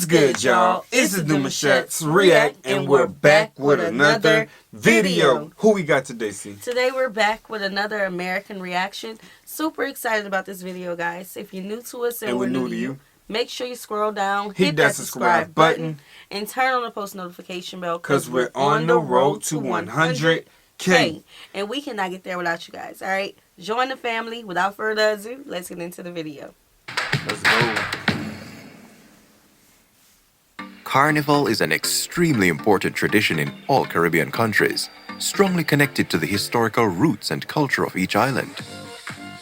What's good, y'all? It's the Demouchet REACT, and we're back with another video. Who we got today, C? Today we're back with another American reaction. Super excited about this video, guys. If you're new to us and we're new to you, make sure you scroll down, hit that subscribe button, and turn on the post notification bell because we're on the road to 100K. And we cannot get there without you guys, all right? Join the family. Without further ado, let's get into the video. Let's go. Carnival is an extremely important tradition in all Caribbean countries, strongly connected to the historical roots and culture of each island.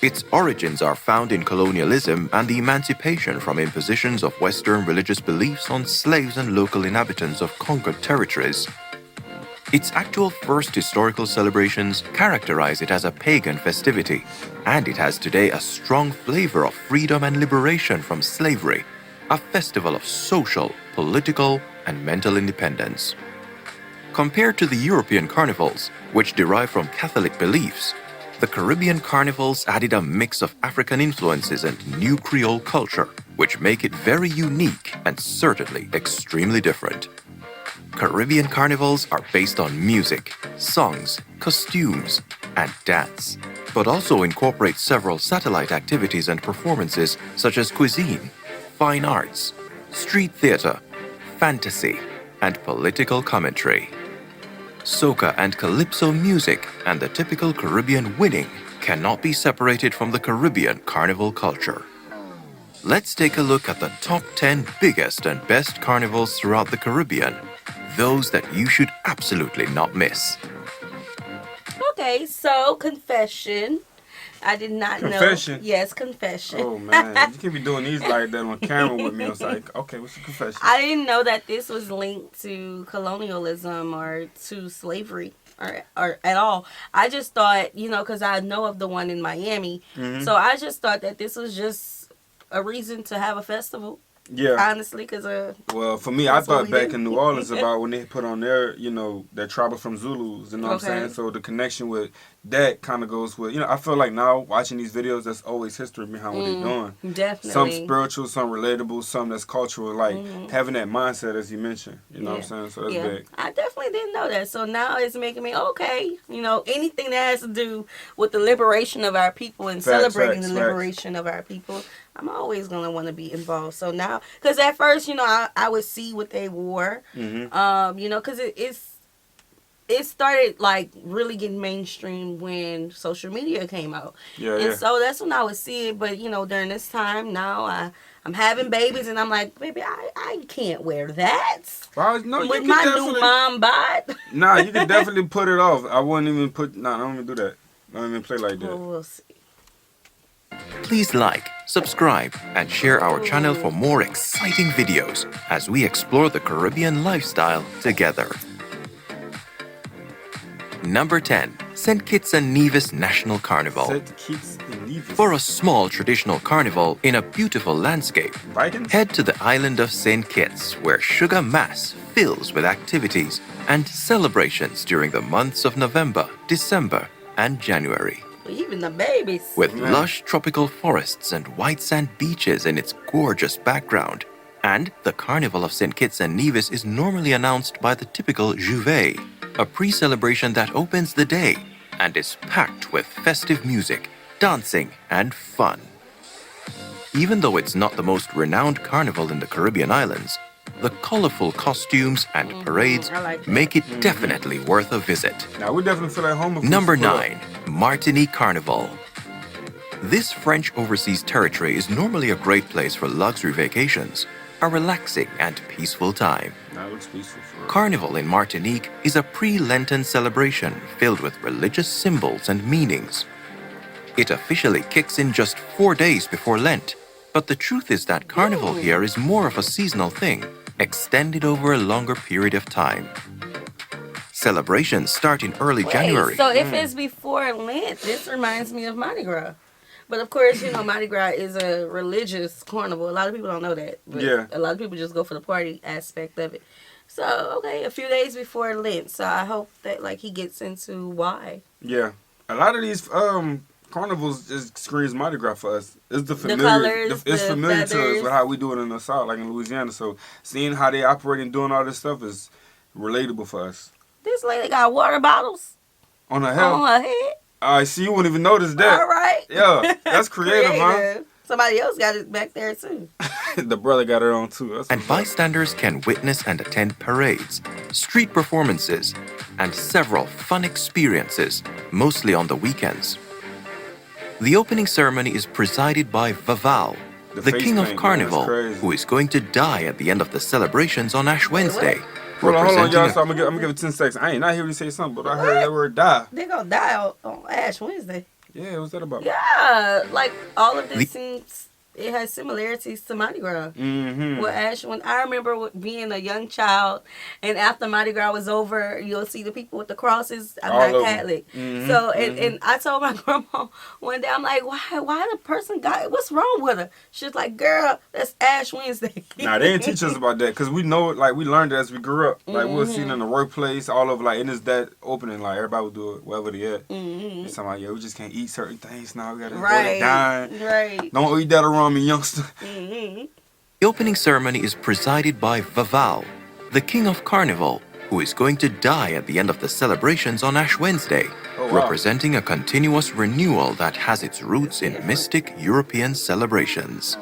Its origins are found in colonialism and the emancipation from impositions of Western religious beliefs on slaves and local inhabitants of conquered territories. Its actual first historical celebrations characterize it as a pagan festivity, and it has today a strong flavor of freedom and liberation from slavery, a festival of social, political, and mental independence. Compared to the European carnivals, which derive from Catholic beliefs, the Caribbean carnivals added a mix of African influences and new Creole culture, which make it very unique and certainly extremely different. Caribbean carnivals are based on music, songs, costumes, and dance, but also incorporate several satellite activities and performances such as cuisine, fine arts, street theater, fantasy, and political commentary. Soca and calypso music and the typical Caribbean winning cannot be separated from the Caribbean carnival culture. Let's take a look at the top 10 biggest and best carnivals throughout the Caribbean, those that you should absolutely not miss. Okay, so confession. I did not know. Confession? Yes, confession. Oh, man. You can't be doing these like that on camera with me. I was like, okay, what's your confession? I didn't know that this was linked to colonialism or to slavery or at all. I just thought, because I know of the one in Miami. Mm-hmm. So I just thought that this was just a reason to have a festival. Yeah. Honestly, because well, for me, I thought back in New Orleans about when they put on their, their tribal from Zulus, you know what I'm saying? So the connection with that kind of goes with, I feel like now watching these videos, that's always history behind what they're doing. Definitely. Some spiritual, some relatable, some that's cultural, like having that mindset as you mentioned, you know what I'm saying? So that's big. I definitely didn't know that. So now it's making me, okay, anything that has to do with the liberation of our people and celebrating the liberation of our people, I'm always going to want to be involved. So now, because at first, I would see what they wore, because it started like really getting mainstream when social media came out. So that's when I would see it. But, during this time now, I'm having babies and I'm like, baby, I can't wear that. Well, no, with my new mom bod. Nah, you can definitely put it off. I wouldn't even I don't even do that. I don't even play like that. Well, we'll see. Please like, subscribe, and share our channel for more exciting videos as we explore the Caribbean lifestyle together. Number 10. St. Kitts and Nevis National Carnival. St. Kitts and Nevis. For a small traditional carnival in a beautiful landscape, Vikings? Head to the island of St. Kitts, where Sugar Mass fills with activities and celebrations during the months of November, December, and January. Even the babies. With lush tropical forests and white sand beaches in its gorgeous background. And the Carnival of St. Kitts and Nevis is normally announced by the typical Juvet, a pre-celebration that opens the day and is packed with festive music, dancing, and fun. Even though it's not the most renowned carnival in the Caribbean islands, the colorful costumes and parades make it definitely worth a visit. Now we definitely feel at home. Number 9. Martinique Carnival. This French overseas territory is normally a great place for luxury vacations, a relaxing and peaceful time. That looks peaceful for Carnival in Martinique is a pre-Lenten celebration filled with religious symbols and meanings. It officially kicks in just 4 days before Lent, but the truth is that Carnival here is more of a seasonal thing, extended over a longer period of time. Celebrations start in early January. So if it's before Lent, this reminds me of Mardi Gras. But of course, Mardi Gras is a religious carnival. A lot of people don't know that. But a lot of people just go for the party aspect of it. So, okay, a few days before Lent. So I hope that, he gets into why. Yeah. A lot of these Carnivals just screams Mardi Gras for us. It's the familiar. Colors, it's familiar feathers. to us with how we do it in the South, like in Louisiana. So seeing how they operate and doing all this stuff is relatable for us. This lady got water bottles On her head. on her head. I see. You wouldn't even notice that. All right. Yeah, that's creative, huh? Somebody else got it back there too. The brother got it on too. That's And bystanders can witness and attend parades, street performances, and several fun experiences, mostly on the weekends. The opening ceremony is presided by Vaval, the king of Carnival, who is going to die at the end of the celebrations on Ash Wednesday. Hold on, y'all. So I'm gonna give it 10 seconds. I ain't not hearing you say something, but I heard that word die. They gonna die on Ash Wednesday. Yeah, what's that about? Yeah, like all of this seems. It has similarities to Mardi Gras. Mm-hmm. Well, Ash, when I remember being a young child, and after Mardi Gras was over, you'll see the people with the crosses. I'm not Catholic, so and I told my grandma one day, I'm like, why the person got? What's wrong with her? She's like, girl, that's Ash Wednesday. Nah, they didn't teach us about that because we know it. Like we learned it as we grew up. Like we were seeing it in the workplace, all over. Like and it's that opening. Like everybody would do it wherever they at. It's talking about, yeah, we just can't eat certain things now. We gotta avoid it dying. Right. Don't eat that around me, youngster. The opening ceremony is presided by Vaval, the king of Carnival, who is going to die at the end of the celebrations on Ash Wednesday, representing a continuous renewal that has its roots in mystic European celebrations.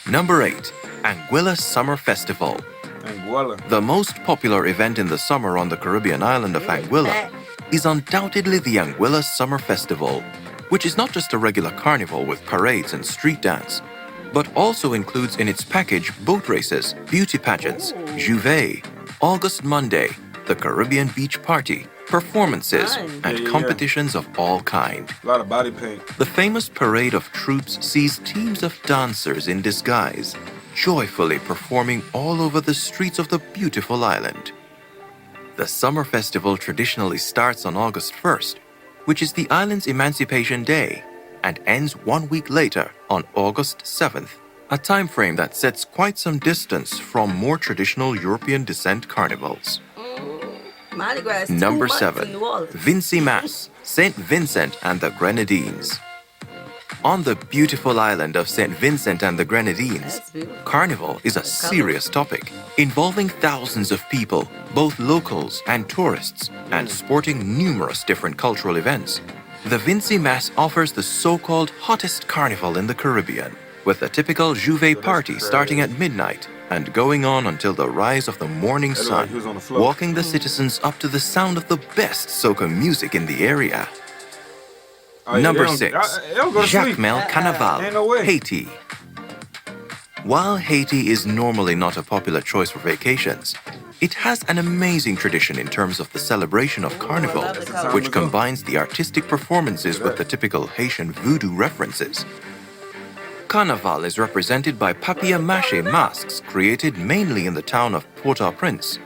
Number 8. Anguilla Summer Festival. Anguilla. The most popular event in the summer on the Caribbean island of Anguilla is undoubtedly the Anguilla Summer Festival, which is not just a regular carnival with parades and street dance, but also includes in its package boat races, beauty pageants, Juvet, August Monday, the Caribbean Beach Party, performances, and competitions of all kind. A lot of body paint. The famous parade of troops sees teams of dancers in disguise, joyfully performing all over the streets of the beautiful island. The summer festival traditionally starts on August 1st, which is the island's Emancipation Day, and ends 1 week later on August 7th, a time frame that sets quite some distance from more traditional European descent carnivals. Number 7. Vincy Mas St Vincent and the Grenadines. On the beautiful island of St. Vincent and the Grenadines, Carnival is a serious topic, involving thousands of people, both locals and tourists, and sporting numerous different cultural events. The Vincy Mas offers the so-called hottest carnival in the Caribbean, with a typical Juvet party starting at midnight and going on until the rise of the morning sun, walking the citizens up to the sound of the best soca music in the area. Number 6. Jacmel Kanaval Haiti. While Haiti is normally not a popular choice for vacations, it has an amazing tradition in terms of the celebration of Carnival, which combines the artistic performances with the typical Haitian voodoo references. Carnival is represented by papier-mâché masks created mainly in the town of Port-au-Prince,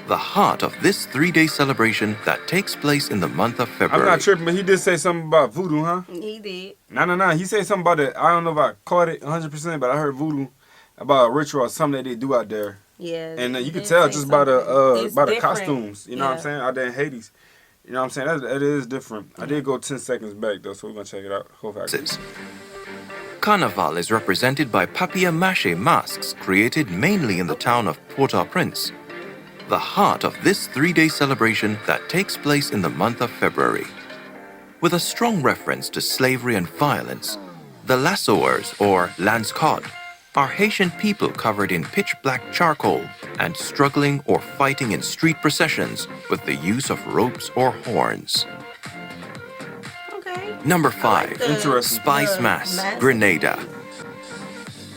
the heart of this 3-day celebration that takes place in the month of February. I'm not tripping, but he did say something about voodoo, huh? He did. No. He said something about it. I don't know if I caught it 100%, but I heard voodoo about a ritual or something that they do out there. Yeah. And you can tell just by the costumes. You know what I'm saying? Out there in Haiti. You know what I'm saying? That is different. I did go 10 seconds back, though, so we're going to check it out. Hopefully I can. Carnival is represented by papier-mâché masks created mainly in the town of Port-au-Prince, the heart of this 3-day celebration that takes place in the month of February. With a strong reference to slavery and violence, the lassoers, or lanscauds, are Haitian people covered in pitch-black charcoal and struggling or fighting in street processions with the use of ropes or horns. Number 5. Spice Mas Grenada.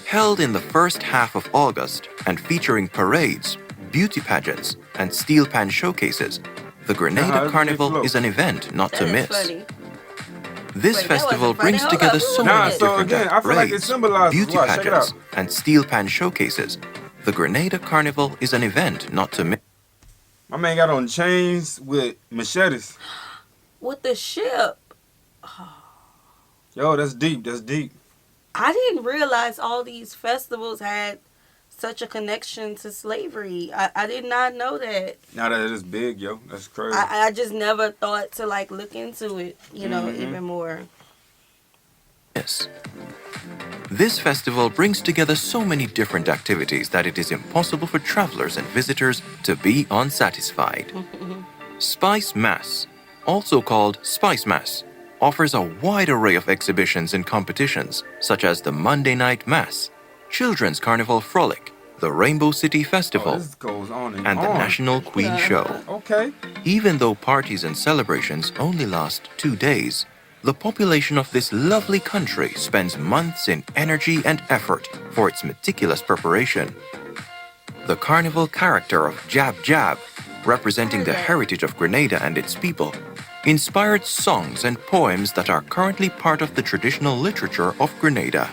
Held in the first half of August and featuring parades, beauty pageants, and steel pan showcases, the Grenada Carnival is an event not to miss. This festival brings together so many different parades, beauty pageants, and steel pan showcases. The Grenada Carnival is an event not to miss. My man got on chains with machetes. With the ship. Yo, that's deep. That's deep. I didn't realize all these festivals had such a connection to slavery. I did not know that. Now that it is big, yo. That's crazy. I just never thought to like look into it, you know, even more. Yes. This festival brings together so many different activities that it is impossible for travelers and visitors to be unsatisfied. Spice Mas, also called Spice Mas, offers a wide array of exhibitions and competitions, such as the Monday Night Mass, Children's Carnival Frolic, the Rainbow City Festival, this goes on and the National Queen Show. Okay. Even though parties and celebrations only last 2 days, the population of this lovely country spends months in energy and effort for its meticulous preparation. The carnival character of Jab Jab, representing the heritage of Grenada and its people, inspired songs and poems that are currently part of the traditional literature of Grenada.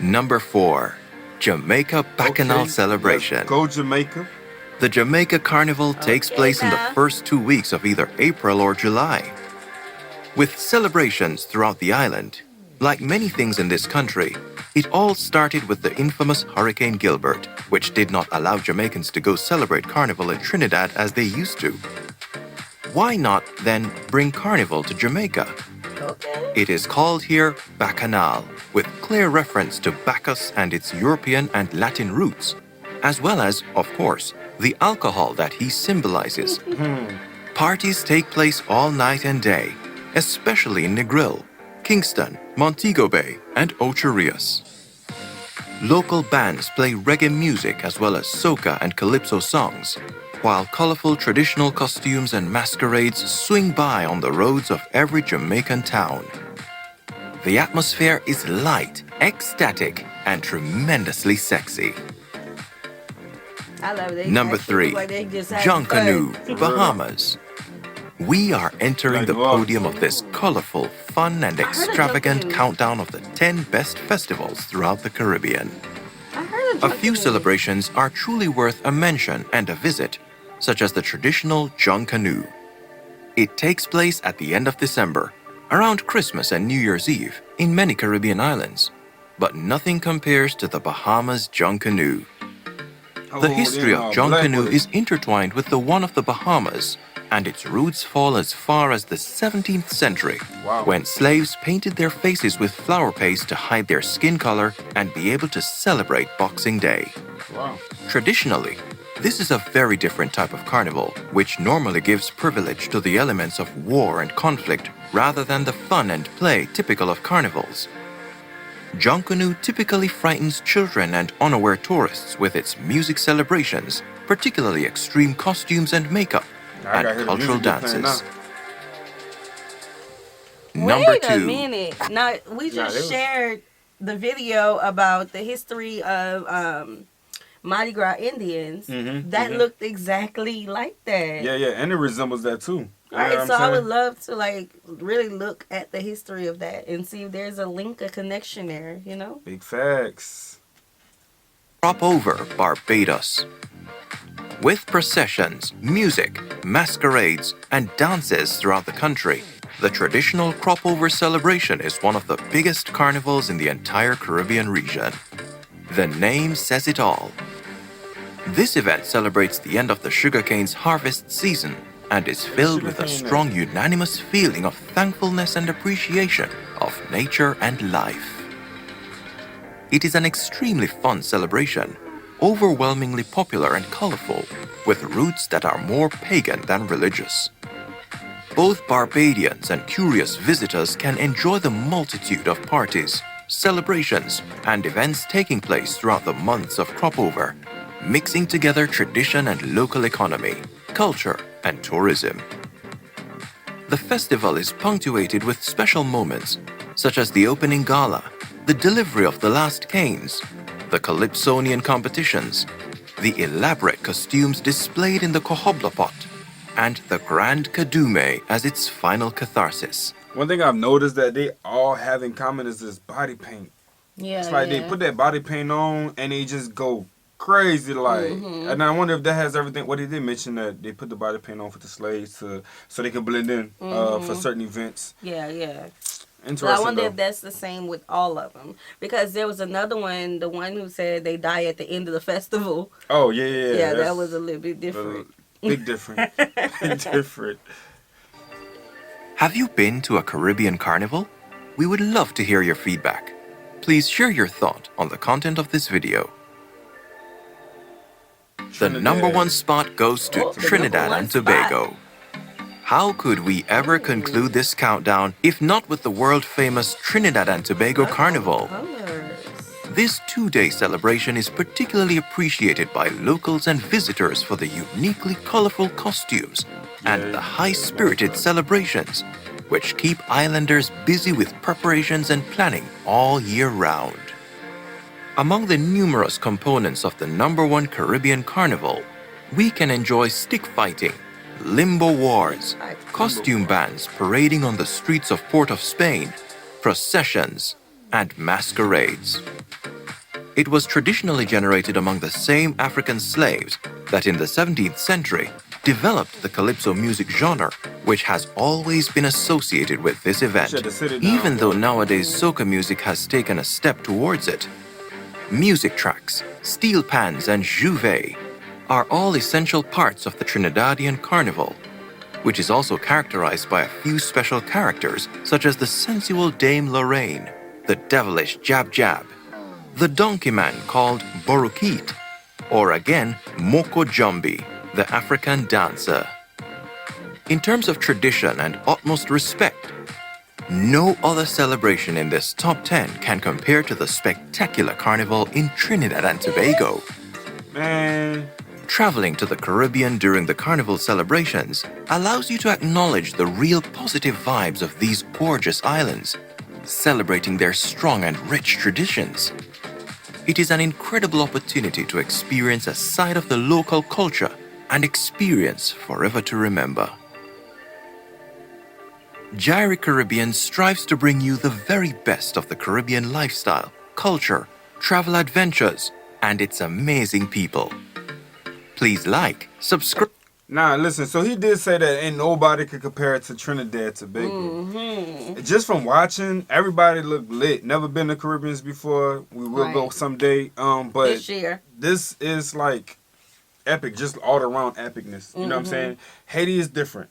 Number 4. Jamaica Bacchanal Celebration. Let's go Jamaica. The Jamaica Carnival takes place in the first 2 weeks of either April or July. With celebrations throughout the island, like many things in this country, it all started with the infamous Hurricane Gilbert, which did not allow Jamaicans to go celebrate Carnival in Trinidad as they used to. Why not then bring Carnival to Jamaica? Okay. It is called here Bacchanal, with clear reference to Bacchus and its European and Latin roots, as well as, of course, the alcohol that he symbolizes. Parties take place all night and day, especially in Negril, Kingston, Montego Bay, and Ocho Rios. Local bands play reggae music as well as soca and calypso songs, while colorful traditional costumes and masquerades swing by on the roads of every Jamaican town. The atmosphere is light, ecstatic, and tremendously sexy. I love it. Number 3. Junkanoo Bahamas. We are entering the podium of this colorful, fun, and extravagant countdown of the 10 best festivals throughout the Caribbean. A few celebrations are truly worth a mention and a visit, such as the traditional Junkanoo. It takes place at the end of December, around Christmas and New Year's Eve, in many Caribbean islands, but nothing compares to the Bahamas Junkanoo. The history of Junkanoo is intertwined with the one of the Bahamas, and its roots fall as far as the 17th century, when slaves painted their faces with flour paste to hide their skin color and be able to celebrate Boxing Day. Traditionally, this is a very different type of carnival, which normally gives privilege to the elements of war and conflict rather than the fun and play typical of carnivals. Junkanoo typically frightens children and unaware tourists with its music celebrations, particularly extreme costumes and makeup, and cultural dances. Number 2. Wait a minute. Now, we just shared the video about the history of Mardi Gras Indians. That looked exactly like that. Yeah, and it resembles that too. Right, so I would love to like really look at the history of that and see if there's a link, a connection there, you know? Big facts. Crop Over Barbados. With processions, music, masquerades, and dances throughout the country, the traditional Crop Over celebration is one of the biggest carnivals in the entire Caribbean region. The name says it all. This event celebrates the end of the sugarcane's harvest season and is filled with a strong unanimous feeling of thankfulness and appreciation of nature and life. It is an extremely fun celebration, overwhelmingly popular and colorful, with roots that are more pagan than religious. Both Barbadians and curious visitors can enjoy the multitude of parties, celebrations, and events taking place throughout the months of Crop Over, mixing together tradition and local economy, culture, and tourism. The festival is punctuated with special moments, such as the opening gala, the delivery of the last canes, the Calypsonian competitions, the elaborate costumes displayed in the Kohobla pot, and the Grand Kadume as its final catharsis. One thing I've noticed that they all have in common is this body paint. Yeah, it's like they put that body paint on and they just go crazy, like. And I wonder if that has everything. Well, they did mention that they put the body paint on for the slaves so they can blend in for certain events. Yeah. Interesting. So I wonder if that's the same with all of them. Because there was another one, the one who said they die at the end of the festival. Oh, yeah, yeah. Yeah, that was a little bit different. Big different. Big different. Have you been to a Caribbean carnival? We would love to hear your feedback. Please share your thought on the content of this video. The number one spot goes to Trinidad and Tobago. How could we ever conclude this countdown if not with the world-famous Trinidad and Tobago Carnival? This two-day celebration is particularly appreciated by locals and visitors for the uniquely colorful costumes and the high-spirited celebrations, which keep islanders busy with preparations and planning all year round. Among the numerous components of the number one Caribbean Carnival, we can enjoy stick fighting, limbo wars, costume bands parading on the streets of Port of Spain, processions, and masquerades. It was traditionally generated among the same African slaves that in the 17th century developed the calypso music genre, which has always been associated with this event, even though nowadays soca music has taken a step towards it. Music tracks, steel pans, and juve are all essential parts of the Trinidadian Carnival, which is also characterized by a few special characters such as the sensual Dame Lorraine, the devilish Jab Jab, the donkey man called Borukit, or again Moko Jumbi, the African dancer. In terms of tradition and utmost respect, no other celebration in this top 10 can compare to the spectacular carnival in Trinidad and Tobago. Man. Traveling to the Caribbean during the carnival celebrations allows you to acknowledge the real positive vibes of these gorgeous islands, celebrating their strong and rich traditions. It is an incredible opportunity to experience a side of the local culture and experience forever to remember. Gyri Caribbean strives to bring you the very best of the Caribbean lifestyle, culture, travel adventures, and its amazing people. Please like, subscribe. Nah, listen, so he did say that ain't nobody could compare it to Trinidad and Tobago. Just from watching, everybody looked lit. Never been to Caribbeans before. We will go someday. But this year. This is like epic, just all around epicness. You know what I'm saying? Haiti is different.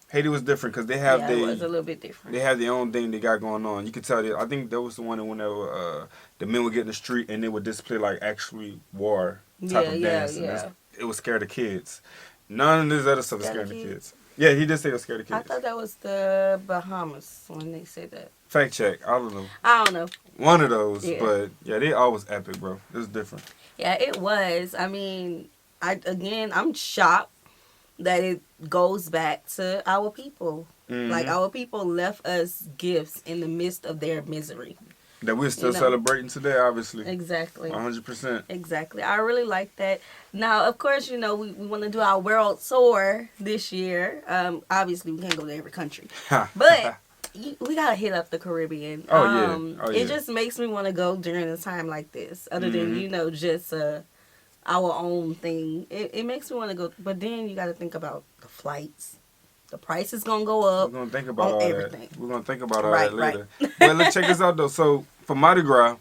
Haiti was different because they have it was a little bit different. They have their own thing they got going on. You could tell that. I think that was the one that whenever the men would get in the street and they would display like actually war type of dance. And it was scared of kids. None of this other stuff is scared of kids. Yeah, he did say it was scared of kids. I thought that was the Bahamas when they said that. Fact check. I don't know. I don't know. One of those, but yeah, they always epic, bro. It was different. Yeah, it was. I mean, I'm shocked that it goes back to our people. Like, our people left us gifts in the midst of their misery. That we're still celebrating today, obviously. Exactly. 100%. Exactly. I really like that. Now, of course, we want to do our world tour this year. Obviously, we can't go to every country. But we got to hit up the Caribbean. It just makes me want to go during a time like this. Other than, just our own thing. It makes me want to go. But then you got to think about the flights. The price is going to go up. We're going to think about all everything. That. We're going to think about all that later. But let's check this out, though. So, for Mardi Gras,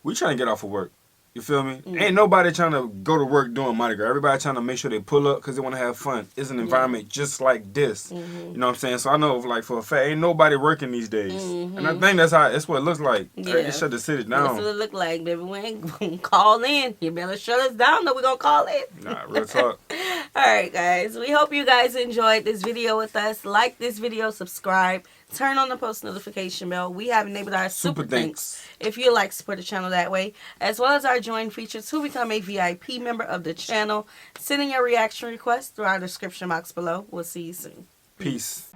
we trying to get off of work. You feel me? Ain't nobody trying to go to work doing Mardi Gras. Everybody trying to make sure they pull up because they want to have fun. It's an environment just like this. You know what I'm saying? So I know, like, for a fact, ain't nobody working these days. And I think that's what it looks like. They shut the city down. That's what it look like, baby. We ain't going to call in. You better shut us down or we going to call in. Nah, real talk. All right, guys. We hope you guys enjoyed this video with us. Like this video, subscribe, turn on the post notification bell. We have enabled our super thanks if you like support the channel that way, as well as our join features to become a VIP member of the channel. Send in your reaction requests through our description box below. We'll see you soon. Peace.